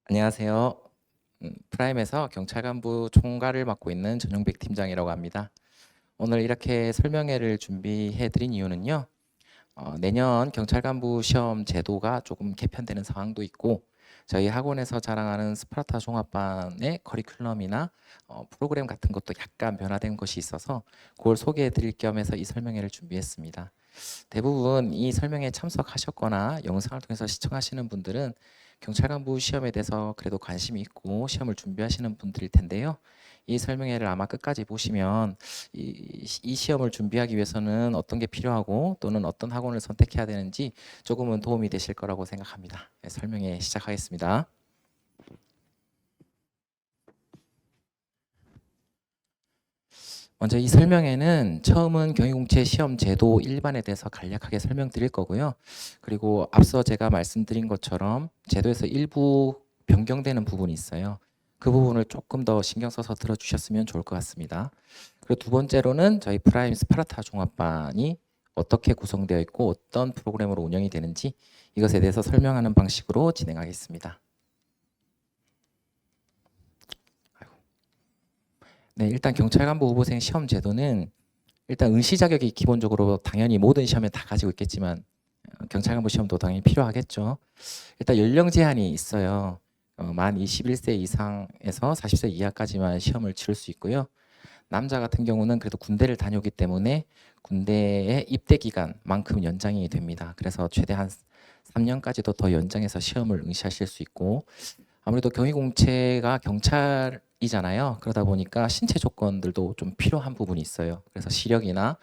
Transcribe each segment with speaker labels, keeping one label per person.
Speaker 1: 안녕하세요. 프라임에서 경찰간부 총괄을 맡고 있는 전용백 팀장이라고 합니다. 오늘 이렇게 설명회를 준비해 드린 이유는요. 내년 경찰간부 시험 제도가 조금 개편되는 상황도 있고 저희 학원에서 자랑하는 스파르타 종합반의 커리큘럼이나 프로그램 같은 것도 약간 변화된 것이 있어서 그걸 소개해 드릴 겸해서 이 설명회를 준비했습니다. 대부분 이 설명회에 참석하셨거나 영상을 통해서 시청하시는 분들은 경찰간부 시험에 대해서 그래도 관심이 있고 시험을 준비하시는 분들일 텐데요. 이 설명회를 아마 끝까지 보시면 이 시험을 준비하기 위해서는 어떤 게 필요하고 또는 어떤 학원을 선택해야 되는지 조금은 도움이 되실 거라고 생각합니다. 네, 설명회 시작하겠습니다. 먼저 이 설명회는 처음은 경영공채 시험 제도 일반에 대해서 간략하게 설명드릴 거고요. 그리고 앞서 제가 말씀드린 것처럼 제도에서 일부 변경되는 부분이 있어요. 그 부분을 조금 더 신경 써서 들어주셨으면 좋을 것 같습니다. 그리고 두 번째로는 저희 프라임 스파르타 종합반이 어떻게 구성되어 있고 어떤 프로그램으로 운영이 되는지 이것에 대해서 설명하는 방식으로 진행하겠습니다. 네, 일단 경찰간부 후보생 시험 제도는 일단 응시 자격이 기본적으로 당연히 모든 시험에 다 가지고 있겠지만 경찰간부 시험도 당연히 필요하겠죠. 일단 연령 제한이 있어요. 만 21세 이상에서 40세 이하까지만 시험을 치를 수 있고요. 남자 같은 경우는 그래도 군대를 다녀오기 때문에 군대의 입대 기간만큼 연장이 됩니다. 그래서 최대한 3년까지도 더 연장해서 시험을 응시하실 수 있고 아무래도 경위공채가 경찰이잖아요. 그러다 보니까 신체 조건들도 좀 필요한 부분이 있어요. 그래서 시력이나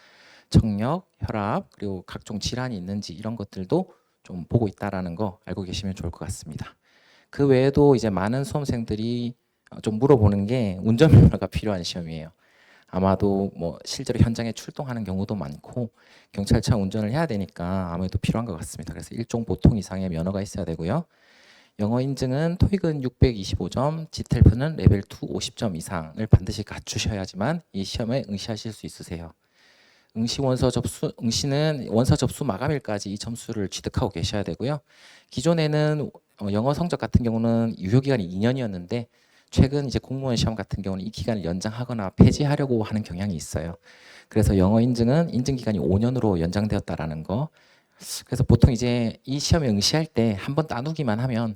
Speaker 1: 청력, 혈압, 그리고 각종 질환이 있는지 이런 것들도 좀 보고 있다라는 거 알고 계시면 좋을 것 같습니다. 그 외에도 이제 많은 수험생들이 좀 물어보는 게 운전면허가 필요한 시험이에요. 아마도 뭐 실제로 현장에 출동하는 경우도 많고 경찰차 운전을 해야 되니까 아무래도 필요한 것 같습니다. 그래서 일종 보통 이상의 면허가 있어야 되고요. 영어 인증은 토익은 625점, 지텔프는 레벨 2 50점 이상을 반드시 갖추셔야지만 이 시험에 응시하실 수 있으세요. 응시는 원서 접수 마감일까지 이 점수를 취득하고 계셔야 되고요. 기존에는 영어 성적 같은 경우는 유효 기간이 2년이었는데 최근 이제 공무원 시험 같은 경우는 이 기간을 연장하거나 폐지하려고 하는 경향이 있어요. 그래서 영어 인증은 인증 기간이 5년으로 연장되었다라는 거. 그래서 보통 이제 이 시험에 응시할 때 한 번 따누기만 하면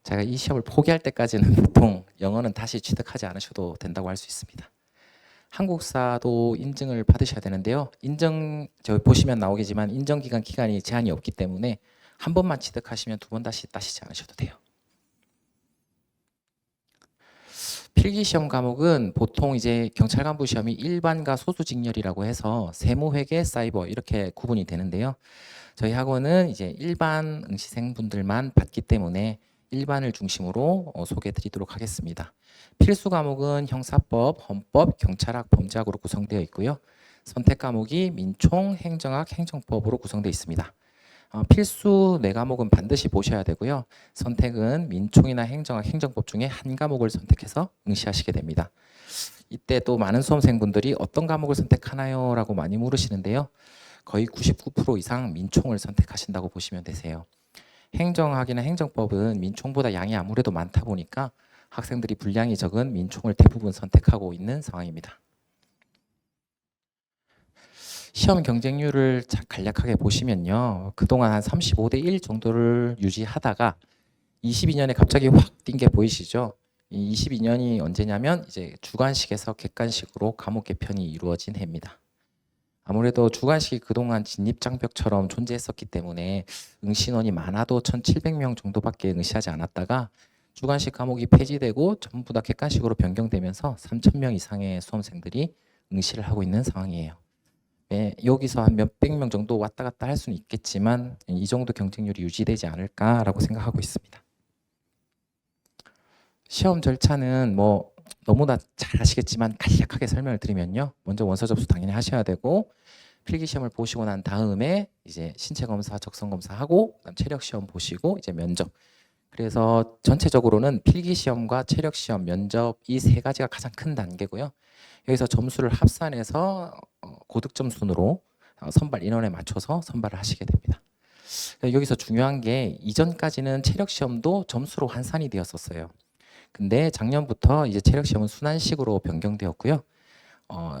Speaker 1: 제가 이 시험을 포기할 때까지는 보통 영어는 다시 취득하지 않으셔도 된다고 할 수 있습니다. 한국사도 인증을 받으셔야 되는데요. 저 보시면 나오겠지만 기간이 제한이 없기 때문에 한 번만 취득하시면 두 번 다시 따시지 않으셔도 돼요. 필기 시험 과목은 보통 이제 경찰간부 시험이 일반과 소수직렬이라고 해서 세무회계, 사이버 이렇게 구분이 되는데요. 저희 학원은 이제 일반 응시생분들만 받기 때문에 일반을 중심으로 소개해 드리도록 하겠습니다. 필수 과목은 형사법, 헌법, 경찰학, 범죄학으로 구성되어 있고요. 선택 과목이 민총, 행정학, 행정법으로 구성되어 있습니다. 필수 4과목은 반드시 보셔야 되고요. 선택은 민총이나 행정학, 행정법 중에 한 과목을 선택해서 응시하시게 됩니다. 이때 또 많은 수험생분들이 어떤 과목을 선택하나요? 라고 많이 물으시는데요. 거의 99% 이상 민총을 선택하신다고 보시면 되세요. 행정학이나 행정법은 민총보다 양이 아무래도 많다 보니까 학생들이 분량이 적은 민총을 대부분 선택하고 있는 상황입니다. 시험 경쟁률을 간략하게 보시면요. 그동안 한 35대 1 정도를 유지하다가 22년에 갑자기 확 뛴 게 보이시죠? 이 22년이 언제냐면 이제 주관식에서 객관식으로 과목 개편이 이루어진 해입니다. 아무래도 주관식이 그동안 진입장벽처럼 존재했었기 때문에 응시인원이 많아도 1,700명 정도밖에 응시하지 않았다가 주관식 과목이 폐지되고 전부 다 객관식으로 변경되면서 3,000명 이상의 수험생들이 응시를 하고 있는 상황이에요. 네, 여기서 한 몇백 명 정도 왔다 갔다 할 수는 있겠지만 이 정도 경쟁률이 유지되지 않을까라고 생각하고 있습니다. 시험 절차는 뭐 너무나 잘 아시겠지만 간략하게 설명을 드리면요. 먼저 원서 접수 당연히 하셔야 되고 필기 시험을 보시고 난 다음에 이제 신체 검사, 적성 검사하고 그다음 체력 시험 보시고 이제 면접. 그래서 전체적으로는 필기 시험과 체력 시험, 면접 이 세 가지가 가장 큰 단계고요. 여기서 점수를 합산해서 고득점 순으로 선발 인원에 맞춰서 선발을 하시게 됩니다. 여기서 중요한 게 이전까지는 체력 시험도 점수로 환산이 되었었어요. 근데 작년부터 이제 체력 시험은 순환식으로 변경되었고요.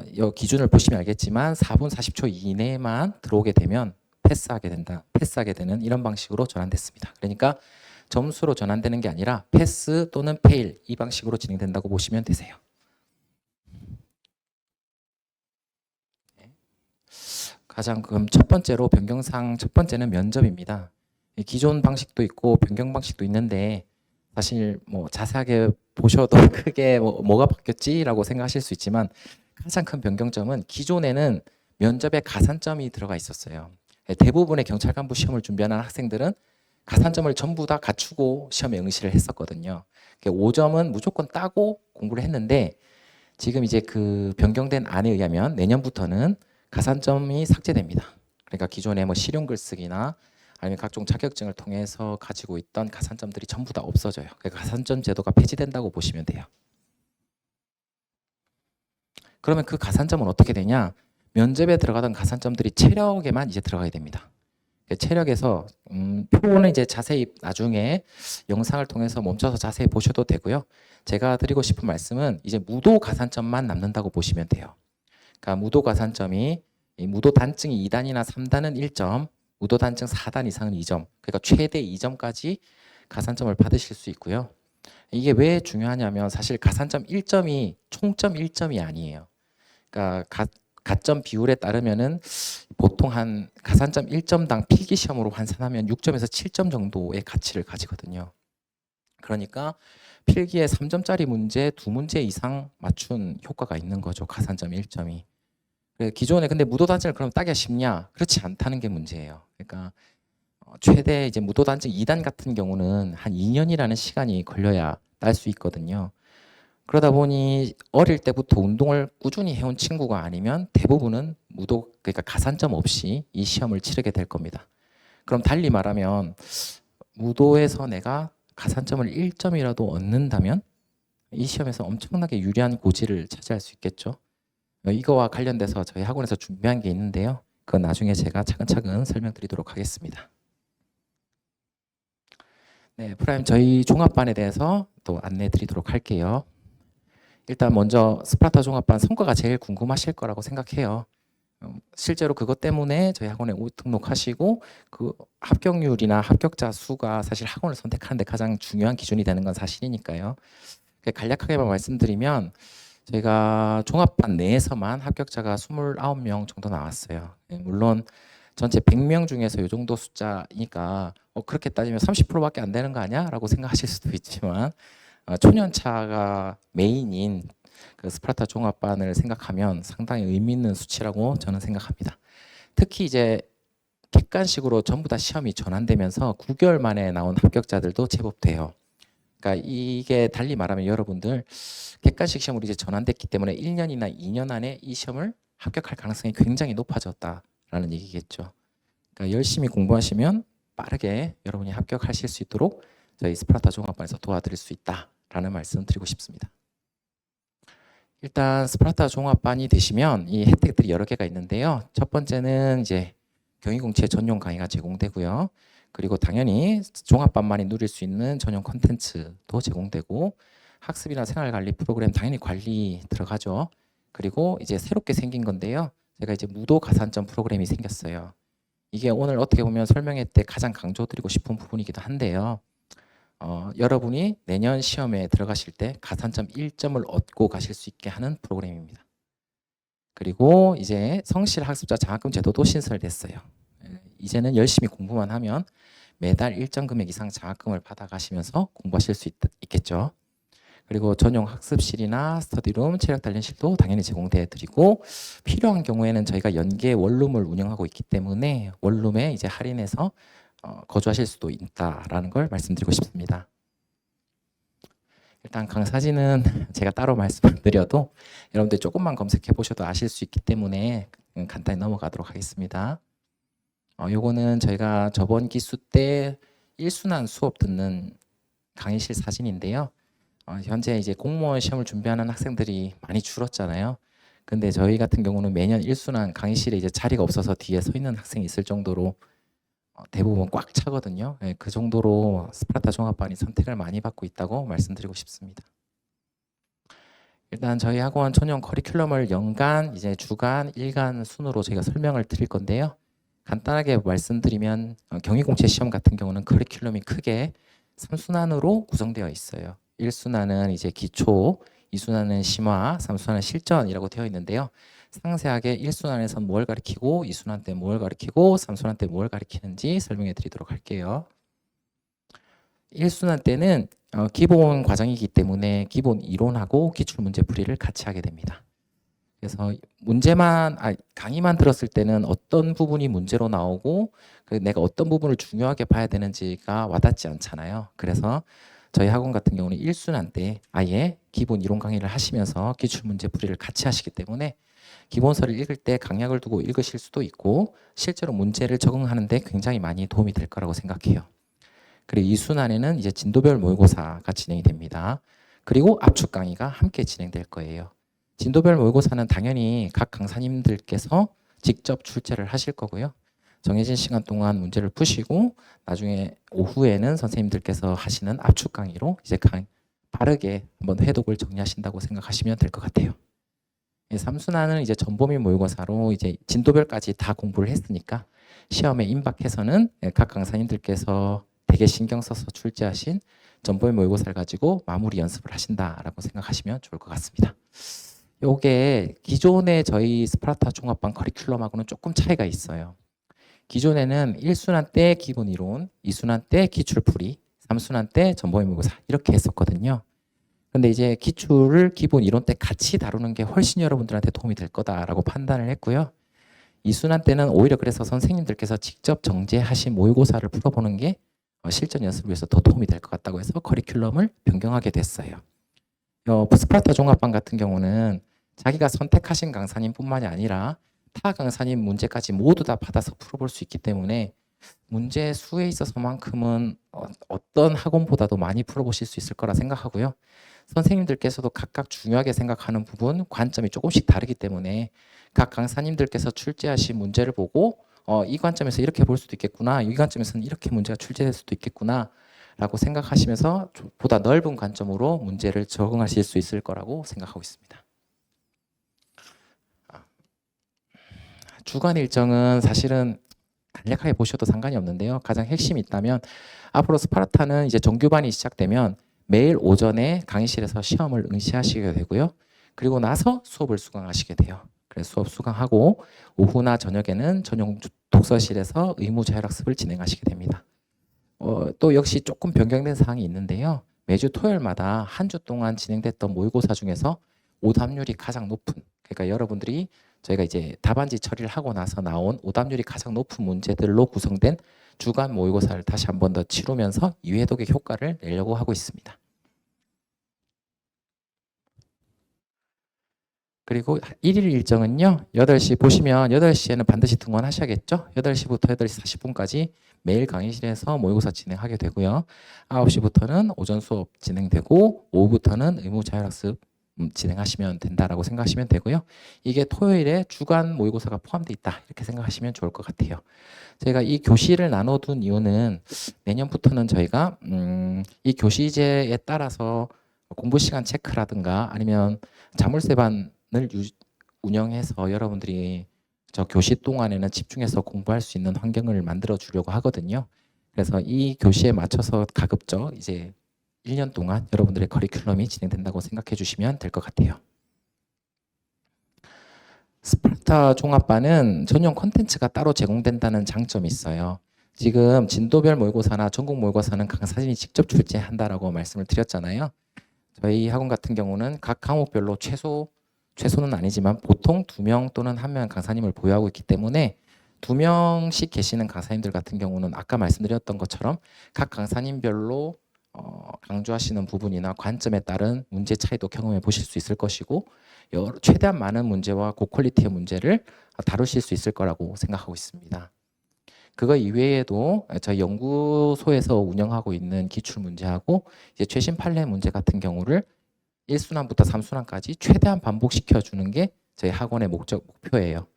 Speaker 1: 이 기준을 보시면 알겠지만 4분 40초 이내만 들어오게 되면 패스하게 되는 이런 방식으로 전환됐습니다. 그러니까 점수로 전환되는 게 아니라 패스 또는 페일 이 방식으로 진행된다고 보시면 되세요. 가장 그럼 첫 번째로 변경사항 첫 번째는 면접입니다. 기존 방식도 있고 변경 방식도 있는데 사실 뭐 자세하게 보셔도 크게 뭐가 바뀌었지라고 생각하실 수 있지만 가장 큰 변경점은 기존에는 면접에 가산점이 들어가 있었어요. 대부분의 경찰 간부 시험을 준비하는 학생들은 가산점을 전부 다 갖추고 시험에 응시를 했었거든요. 5점은 무조건 따고 공부를 했는데 지금 이제 그 변경된 안에 의하면 내년부터는 가산점이 삭제됩니다. 그러니까 기존에 뭐 실용 글쓰기나 아니면 각종 자격증을 통해서 가지고 있던 가산점들이 전부 다 없어져요. 그러니까 가산점 제도가 폐지된다고 보시면 돼요. 그러면 그 가산점은 어떻게 되냐? 면접에 들어가던 가산점들이 체력에만 이제 들어가야 됩니다. 체력에서 표는 이제 자세히 나중에 영상을 통해서 멈춰서 자세히 보셔도 되고요. 제가 드리고 싶은 말씀은 이제 무도 가산점만 남는다고 보시면 돼요. 그러니까 무도 가산점이 무도 단증이 2단이나 3단은 1점, 무도 단증 4단 이상은 2점. 그러니까 최대 2점까지 가산점을 받으실 수 있고요. 이게 왜 중요하냐면 사실 가산점 1점이 총점 1점이 아니에요. 그러니까 가점 비율에 따르면은 보통 한 가산점 1점당 필기 시험으로 환산하면 6점에서 7점 정도의 가치를 가지거든요. 그러니까 필기에 3점짜리 문제 2문제 이상 맞춘 효과가 있는 거죠. 가산점 1점이. 기존에 근데 무도단증을 그럼 따기가 쉽냐? 그렇지 않다는 게 문제예요. 그러니까 최대 이제 무도단증 2단 같은 경우는 한 2년이라는 시간이 걸려야 딸 수 있거든요. 그러다 보니 어릴 때부터 운동을 꾸준히 해온 친구가 아니면 대부분은 그러니까 가산점 없이 이 시험을 치르게 될 겁니다. 그럼 달리 말하면 무도에서 내가 가산점을 1점이라도 얻는다면 이 시험에서 엄청나게 유리한 고지를 차지할 수 있겠죠. 이거와 관련돼서 저희 학원에서 준비한 게 있는데요. 그건 나중에 제가 차근차근 설명드리도록 하겠습니다. 네, 프라임 저희 종합반에 대해서 또 안내 드리도록 할게요. 일단 먼저 스파르타 종합반 성과가 제일 궁금하실 거라고 생각해요. 실제로 그것 때문에 저희 학원에 등록하시고 그 합격률이나 합격자 수가 사실 학원을 선택하는데 가장 중요한 기준이 되는 건 사실이니까요. 간략하게만 말씀드리면 저희가 종합반 내에서만 합격자가 29명 정도 나왔어요. 물론 전체 100명 중에서 이 정도 숫자니까 그렇게 따지면 30%밖에 안 되는 거 아니야? 라고 생각하실 수도 있지만 초년차가 메인인 그 스파르타 종합반을 생각하면 상당히 의미 있는 수치라고 저는 생각합니다. 특히 이제 객관식으로 전부 다 시험이 전환되면서 9개월 만에 나온 합격자들도 제법 돼요. 그러니까 이게 달리 말하면 여러분들 객관식 시험으로 이제 전환됐기 때문에 1년이나 2년 안에 이 시험을 합격할 가능성이 굉장히 높아졌다라는 얘기겠죠. 그러니까 열심히 공부하시면 빠르게 여러분이 합격하실 수 있도록 저희 스파르타 종합반에서 도와드릴 수 있다라는 말씀 드리고 싶습니다. 일단 스파르타 종합반이 되시면 이 혜택들이 여러 개가 있는데요. 첫 번째는 이제 경희공채 전용 강의가 제공되고요. 그리고 당연히 종합반만이 누릴 수 있는 전용 콘텐츠도 제공되고 학습이나 생활관리 프로그램 당연히 관리 들어가죠. 그리고 이제 새롭게 생긴 건데요. 제가 이제 무도 가산점 프로그램이 생겼어요. 이게 오늘 어떻게 보면 설명회 때 가장 강조드리고 싶은 부분이기도 한데요. 여러분이 내년 시험에 들어가실 때 가산점 1점을 얻고 가실 수 있게 하는 프로그램입니다. 그리고 이제 성실 학습자 장학금 제도도 신설됐어요. 이제는 열심히 공부만 하면 매달 일정 금액 이상 장학금을 받아가시면서 공부하실 수 있겠죠. 그리고 전용 학습실이나 스터디룸, 체력 단련실도 당연히 제공돼 드리고 필요한 경우에는 저희가 연계 원룸을 운영하고 있기 때문에 원룸에 이제 할인해서 거주하실 수도 있다라는 걸 말씀드리고 싶습니다. 일단 강사진은 제가 따로 말씀드려도 여러분들 조금만 검색해 보셔도 아실 수 있기 때문에 간단히 넘어가도록 하겠습니다. 요거는 저희가 저번 기수 때 1순환 수업 듣는 강의실 사진인데요. 현재 이제 공무원 시험을 준비하는 학생들이 많이 줄었잖아요. 근데 저희 같은 경우는 매년 1순환 강의실에 이제 자리가 없어서 뒤에 서 있는 학생이 있을 정도로 대부분 꽉 차거든요. 예, 그 정도로 스파르타 종합반이 선택을 많이 받고 있다고 말씀드리고 싶습니다. 일단 저희 학원 전용 커리큘럼을 연간, 이제 주간, 일간 순으로 제가 설명을 드릴 건데요. 간단하게 말씀드리면 경희공채 시험 같은 경우는 커리큘럼이 크게 3순환으로 구성되어 있어요. 1순환은 이제 기초, 2순환은 심화, 3순환은 실전이라고 되어 있는데요. 상세하게 1순환에선 뭘 가리키고 2순환 때 뭘 가리키고 3순환 때 뭘 가리키는지 설명해 드리도록 할게요. 1순환 때는 기본 과정이기 때문에 기본 이론하고 기출 문제 풀이를 같이 하게 됩니다. 그래서 강의만 들었을 때는 어떤 부분이 문제로 나오고 내가 어떤 부분을 중요하게 봐야 되는지가 와닿지 않잖아요. 그래서 저희 학원 같은 경우는 1순환 때 아예 기본 이론 강의를 하시면서 기출 문제 풀이를 같이 하시기 때문에 기본서를 읽을 때 강약을 두고 읽으실 수도 있고 실제로 문제를 적응하는데 굉장히 많이 도움이 될 거라고 생각해요. 그리고 2순환에는 이제 진도별 모의고사가 진행이 됩니다. 그리고 압축 강의가 함께 진행될 거예요. 진도별 모의고사는 당연히 각 강사님들께서 직접 출제를 하실 거고요. 정해진 시간 동안 문제를 푸시고 나중에 오후에는 선생님들께서 하시는 압축 강의로 이제 빠르게 한번 회독을 정리하신다고 생각하시면 될 것 같아요. 3순환은 이제 전범위 모의고사로 이제 진도별까지 다 공부를 했으니까 시험에 임박해서는 각 강사님들께서 되게 신경 써서 출제하신 전범위 모의고사를 가지고 마무리 연습을 하신다라고 생각하시면 좋을 것 같습니다. 요게 기존의 저희 스파르타 종합반 커리큘럼하고는 조금 차이가 있어요. 기존에는 1순환 때 기본 이론, 2순환 때 기출풀이, 3순환 때 전범위 모의고사 이렇게 했었거든요. 근데 이제 기출을 기본 이론 때 같이 다루는 게 훨씬 여러분들한테 도움이 될 거다라고 판단을 했고요. 2순환 때는 오히려 그래서 선생님들께서 직접 정제하신 모의고사를 풀어보는 게 실전 연습을 위해서 더 도움이 될 것 같다고 해서 커리큘럼을 변경하게 됐어요. 스파르타 종합반 같은 경우는 자기가 선택하신 강사님뿐만이 아니라 타 강사님 문제까지 모두 다 받아서 풀어볼 수 있기 때문에 문제 수에 있어서만큼은 어떤 학원보다도 많이 풀어보실 수 있을 거라 생각하고요. 선생님들께서도 각각 중요하게 생각하는 부분, 관점이 조금씩 다르기 때문에 각 강사님들께서 출제하신 문제를 보고 이 관점에서 이렇게 볼 수도 있겠구나, 이 관점에서는 이렇게 문제가 출제될 수도 있겠구나 라고 생각하시면서 보다 넓은 관점으로 문제를 적응하실 수 있을 거라고 생각하고 있습니다. 주간 일정은 사실은 간략하게 보셔도 상관이 없는데요. 가장 핵심이 있다면 앞으로 스파르타는 이제 정규반이 시작되면 매일 오전에 강의실에서 시험을 응시하시게 되고요. 그리고 나서 수업을 수강하시게 돼요. 그래서 수업 수강하고 오후나 저녁에는 전용 독서실에서 의무 자율학습을 진행하시게 됩니다. 또 역시 조금 변경된 사항이 있는데요. 매주 토요일마다 한 주 동안 진행됐던 모의고사 중에서 오답률이 가장 높은, 그러니까 여러분들이 저희가 이제 답안지 처리를 하고 나서 나온 오답률이 가장 높은 문제들로 구성된 주간 모의고사를 다시 한 번 더 치르면서 이해독의 효과를 내려고 하고 있습니다. 그리고 1일 일정은요. 8시 보시면 8시에는 반드시 등원하셔야겠죠. 8시부터 8시 40분까지 매일 강의실에서 모의고사 진행하게 되고요. 9시부터는 오전 수업 진행되고 오후부터는 의무 자율학습 진행하시면 된다라고 생각하시면 되고요. 이게 토요일에 주간 모의고사가 포함되어 있다 이렇게 생각하시면 좋을 것 같아요. 저희가 이 교시를 나눠둔 이유는 내년부터는 저희가 이 교시제에 따라서 공부 시간 체크라든가 아니면 자물쇠반을 운영해서 여러분들이 저 교시 동안에는 집중해서 공부할 수 있는 환경을 만들어 주려고 하거든요. 그래서 이 교시에 맞춰서 가급적 이제 1년 동안 여러분들의 커리큘럼이 진행된다고 생각해 주시면 될 것 같아요. 스파르타 종합반은 전용 콘텐츠가 따로 제공된다는 장점이 있어요. 지금 진도별 모의고사나 전국 모의고사는 강사진이 직접 출제한다라고 말씀을 드렸잖아요. 저희 학원 같은 경우는 각 과목별로 최소는 아니지만 보통 2명 또는 1명 강사님을 보유하고 있기 때문에 2명씩 계시는 강사님들 같은 경우는 아까 말씀드렸던 것처럼 각 강사님별로 강조하시는 부분이나 관점에 따른 문제 차이도 경험해 보실 수 있을 것이고 최대한 많은 문제와 고퀄리티의 문제를 다루실 수 있을 거라고 생각하고 있습니다. 그거 이외에도 저희 연구소에서 운영하고 있는 기출 문제하고 이제 최신 판례 문제 같은 경우를 1순환부터 3순환까지 최대한 반복시켜 주는 게 저희 학원의 목표예요.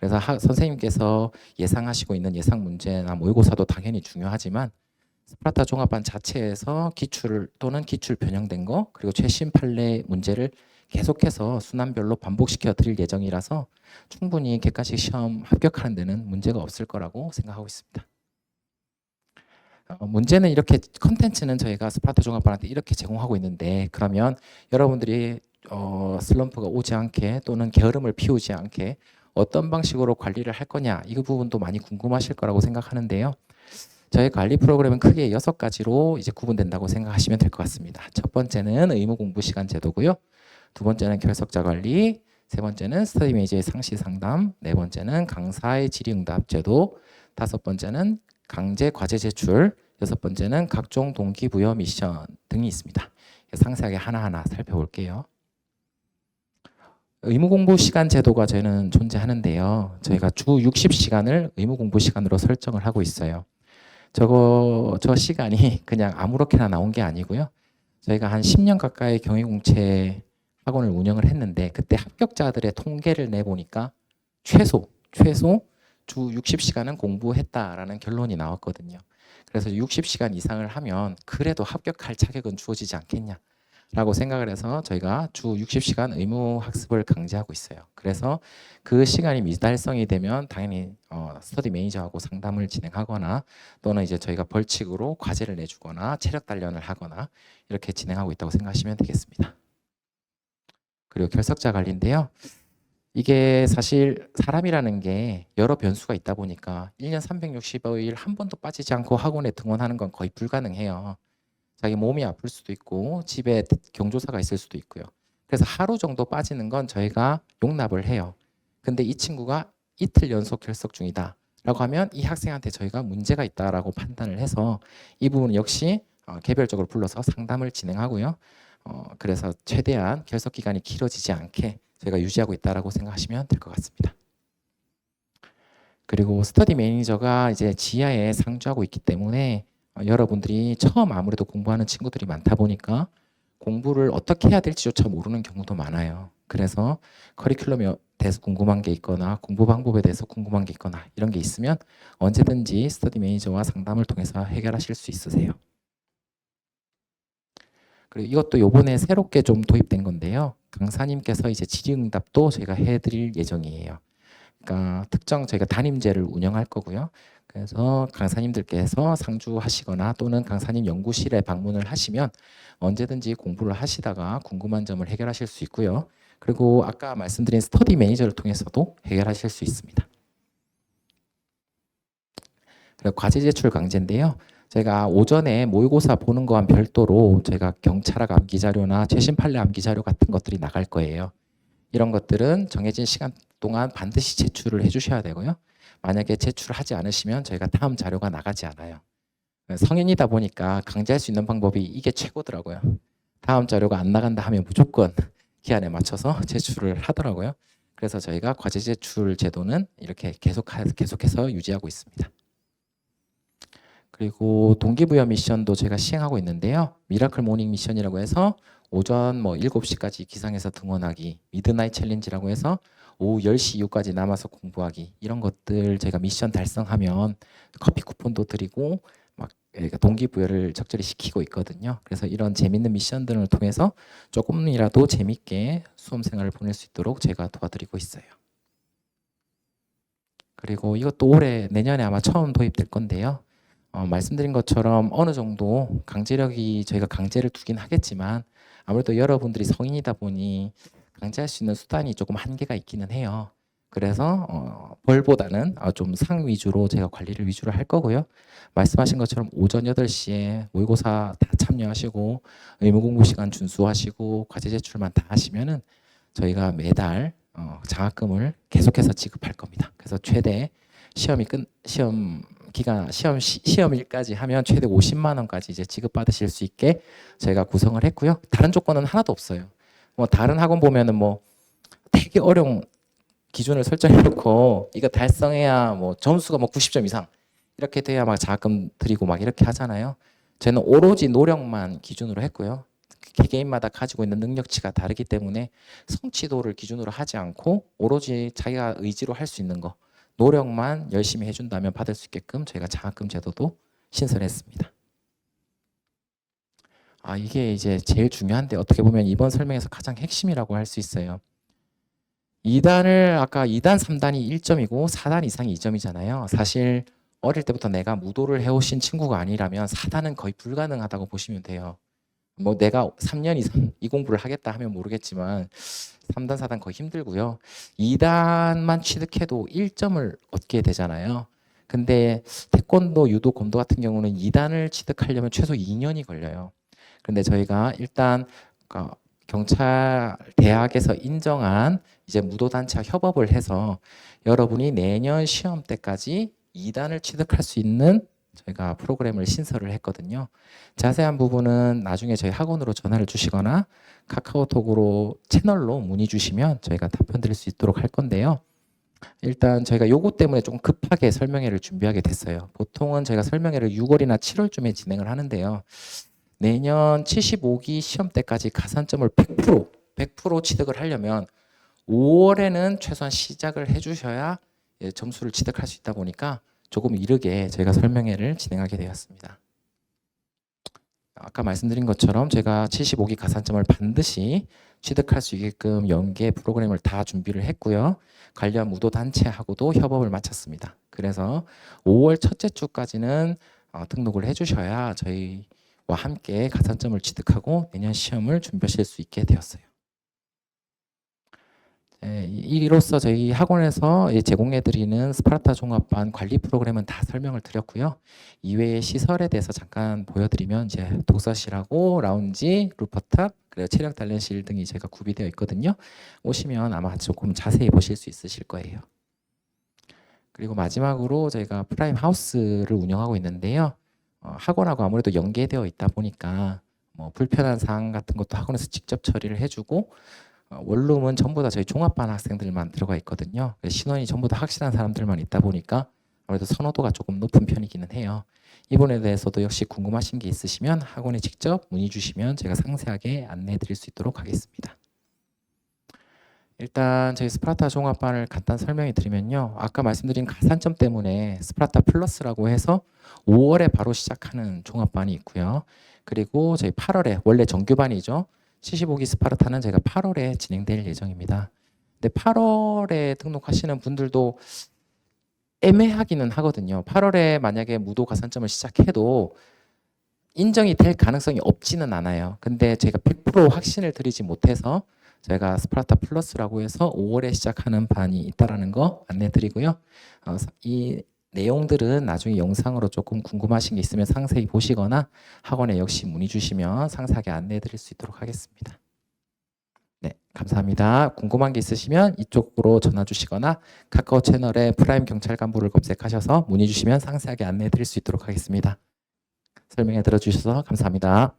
Speaker 1: 그래서 선생님께서 예상하시고 있는 예상 문제나 모의고사도 당연히 중요하지만 스파르타 종합반 자체에서 기출 또는 기출 변형된 거 그리고 최신 판례 문제를 계속해서 순환별로 반복시켜 드릴 예정이라서 충분히 객관식 시험 합격하는 데는 문제가 없을 거라고 생각하고 있습니다. 문제는 이렇게 컨텐츠는 저희가 스파르타 종합반한테 이렇게 제공하고 있는데 그러면 여러분들이 슬럼프가 오지 않게 또는 게으름을 피우지 않게 어떤 방식으로 관리를 할 거냐 이 부분도 많이 궁금하실 거라고 생각하는데요. 저희 관리 프로그램은 크게 6가지로 이제 구분된다고 생각하시면 될 것 같습니다. 첫 번째는 의무 공부 시간 제도고요. 두 번째는 결석자 관리, 세 번째는 스터디 매니저의 상시 상담, 네 번째는 강사의 질의응답 제도, 다섯 번째는 강제 과제 제출, 여섯 번째는 각종 동기부여 미션 등이 있습니다. 상세하게 하나하나 살펴볼게요. 의무 공부 시간 제도가 저희는 존재하는데요. 저희가 주 60시간을 의무 공부 시간으로 설정을 하고 있어요. 저 시간이 그냥 아무렇게나 나온 게 아니고요. 저희가 한 10년 가까이 경희공채 학원을 운영을 했는데 그때 합격자들의 통계를 내보니까 최소 주 60시간은 공부했다라는 결론이 나왔거든요. 그래서 60시간 이상을 하면 그래도 합격할 자격은 주어지지 않겠냐 라고 생각을 해서 저희가 주 60시간 의무 학습을 강제하고 있어요. 그래서 그 시간이 미달성이 되면 당연히 스터디 매니저하고 상담을 진행하거나 또는 이제 저희가 벌칙으로 과제를 내주거나 체력 단련을 하거나 이렇게 진행하고 있다고 생각하시면 되겠습니다. 그리고 결석자 관리인데요. 이게 사실 사람이라는 게 여러 변수가 있다 보니까 1년 365일 한 번도 빠지지 않고 학원에 등원하는 건 거의 불가능해요. 자기 몸이 아플 수도 있고 집에 경조사가 있을 수도 있고요. 그래서 하루 정도 빠지는 건 저희가 용납을 해요. 근데 이 친구가 이틀 연속 결석 중이다 라고 하면 이 학생한테 저희가 문제가 있다라고 판단을 해서 이 부분 역시 개별적으로 불러서 상담을 진행하고요. 그래서 최대한 결석 기간이 길어지지 않게 저희가 유지하고 있다라고 생각하시면 될 것 같습니다. 그리고 스터디 매니저가 이제 지하에 상주하고 있기 때문에 여러분들이 처음 아무래도 공부하는 친구들이 많다 보니까 공부를 어떻게 해야 될지조차 모르는 경우도 많아요. 그래서 커리큘럼에 대해서 궁금한 게 있거나 공부 방법에 대해서 궁금한 게 있거나 이런 게 있으면 언제든지 스터디 매니저와 상담을 통해서 해결하실 수 있으세요. 그리고 이것도 요번에 새롭게 좀 도입된 건데요. 강사님께서 이제 질의응답도 저희가 해드릴 예정이에요. 그러니까 특정 저희가 담임제를 운영할 거고요. 그래서 강사님들께서 상주하시거나 또는 강사님 연구실에 방문을 하시면 언제든지 공부를 하시다가 궁금한 점을 해결하실 수 있고요. 그리고 아까 말씀드린 스터디 매니저를 통해서도 해결하실 수 있습니다. 그리고 과제 제출 강제인데요. 저희가 오전에 모의고사 보는 거와 별도로 저희가 경찰학 암기 자료나 최신 판례 암기 자료 같은 것들이 나갈 거예요. 이런 것들은 정해진 시간 동안 반드시 제출을 해주셔야 되고요. 만약에 제출하지 않으시면 저희가 다음 자료가 나가지 않아요. 성인이다 보니까 강제할 수 있는 방법이 이게 최고더라고요. 다음 자료가 안 나간다 하면 무조건 기한에 맞춰서 제출을 하더라고요. 그래서 저희가 과제 제출 제도는 이렇게 계속해서 유지하고 있습니다. 그리고 동기부여 미션도 제가 시행하고 있는데요. 미라클 모닝 미션이라고 해서 오전 7시까지 기상해서 등원하기, 미드나잇 챌린지라고 해서 오후 10시 이후까지 남아서 공부하기 이런 것들 제가 미션 달성하면 커피 쿠폰도 드리고 막 동기부여를 적절히 시키고 있거든요. 그래서 이런 재밌는 미션들을 통해서 조금이라도 재밌게 수험 생활을 보낼 수 있도록 제가 도와드리고 있어요. 그리고 이것도 내년에 아마 처음 도입될 건데요. 말씀드린 것처럼 어느 정도 강제력이 저희가 강제를 두긴 하겠지만 아무래도 여러분들이 성인이다 보니 강제할 수 있는 수단이 조금 한계가 있기는 해요. 그래서 벌보다는 좀 상 위주로 제가 관리를 위주로 할 거고요. 말씀하신 것처럼 오전 8시에 모의고사 다 참여하시고 의무 공부 시간 준수하시고 과제 제출만 다 하시면은 저희가 매달 장학금을 계속해서 지급할 겁니다. 그래서 최대 시험일까지 하면 최대 50만 원까지 이제 지급받으실 수 있게 저희가 구성을 했고요. 다른 조건은 하나도 없어요. 다른 학원 보면은 되게 어려운 기준을 설정해놓고 이거 달성해야 점수가 90점 이상 이렇게 돼야 막 장학금 드리고 막 이렇게 하잖아요. 저희는 오로지 노력만 기준으로 했고요. 개개인마다 가지고 있는 능력치가 다르기 때문에 성취도를 기준으로 하지 않고 오로지 자기가 의지로 할 수 있는 거, 노력만 열심히 해준다면 받을 수 있게끔 저희가 장학금 제도도 신설했습니다. 이게 이제 제일 중요한데 어떻게 보면 이번 설명에서 가장 핵심이라고 할 수 있어요. 2단을 아까 2단, 3단이 1점이고 4단 이상이 2점이잖아요. 사실 어릴 때부터 내가 무도를 해오신 친구가 아니라면 4단은 거의 불가능하다고 보시면 돼요. 뭐 내가 3년 이상 이 공부를 하겠다 하면 모르겠지만 3단, 4단 거의 힘들고요. 2단만 취득해도 1점을 얻게 되잖아요. 근데 태권도, 유도, 곰도 같은 경우는 2단을 취득하려면 최소 2년이 걸려요. 근데 저희가 일단 경찰 대학에서 인정한 이제 무도단체와 협업을 해서 여러분이 내년 시험 때까지 2단을 취득할 수 있는 저희가 프로그램을 신설을 했거든요. 자세한 부분은 나중에 저희 학원으로 전화를 주시거나 카카오톡으로 채널로 문의 주시면 저희가 답변 드릴 수 있도록 할 건데요. 일단 저희가 요거 때문에 좀 급하게 설명회를 준비하게 됐어요. 보통은 저희가 설명회를 6월이나 7월쯤에 진행을 하는데요. 내년 75기 시험 때까지 가산점을 100% 취득을 하려면 5월에는 최소한 시작을 해주셔야 점수를 취득할 수 있다 보니까 조금 이르게 저희가 설명회를 진행하게 되었습니다. 아까 말씀드린 것처럼 제가 75기 가산점을 반드시 취득할 수 있게끔 연계 프로그램을 다 준비를 했고요. 관련 무도 단체하고도 협업을 마쳤습니다. 그래서 5월 첫째 주까지는 등록을 해주셔야 저희와 함께 가산점을 취득하고 내년 시험을 준비하실 수 있게 되었어요. 이로써 저희 학원에서 제공해드리는 스파르타 종합반 관리 프로그램은 다 설명을 드렸고요. 이외의 시설에 대해서 잠깐 보여드리면 이제 독서실하고 라운지, 루퍼탑, 그리고 체력 단련실 등이 제가 구비되어 있거든요. 오시면 아마 조금 자세히 보실 수 있으실 거예요. 그리고 마지막으로 저희가 프라임 하우스를 운영하고 있는데요. 학원하고 아무래도 연계되어 있다 보니까 뭐 불편한 사항 같은 것도 학원에서 직접 처리를 해주고 원룸은 전부 다 저희 종합반 학생들만 들어가 있거든요. 신원이 전부 다 확실한 사람들만 있다 보니까 아무래도 선호도가 조금 높은 편이기는 해요. 이 부분에 대해서도 역시 궁금하신 게 있으시면 학원에 직접 문의 주시면 제가 상세하게 안내해 드릴 수 있도록 하겠습니다. 일단 저희 스파르타 종합반을 간단 설명해 드리면요. 아까 말씀드린 가산점 때문에 스파르타 플러스라고 해서 5월에 바로 시작하는 종합반이 있고요. 그리고 저희 8월에 원래 정규반이죠. 75기 스파르타는 제가 8월에 진행될 예정입니다. 근데 8월에 등록하시는 분들도 애매하기는 하거든요. 8월에 만약에 무도 가산점을 시작해도 인정이 될 가능성이 없지는 않아요. 근데 제가 100% 확신을 드리지 못해서 저희가 스파르타 플러스라고 해서 5월에 시작하는 반이 있다라는 거 안내드리고요. 이 내용들은 나중에 영상으로 조금 궁금하신 게 있으면 상세히 보시거나 학원에 역시 문의 주시면 상세하게 안내해 드릴 수 있도록 하겠습니다. 네, 감사합니다. 궁금한 게 있으시면 이쪽으로 전화 주시거나 카카오 채널에 프라임 경찰 간부를 검색하셔서 문의 주시면 상세하게 안내해 드릴 수 있도록 하겠습니다. 설명해 들어주셔서 감사합니다.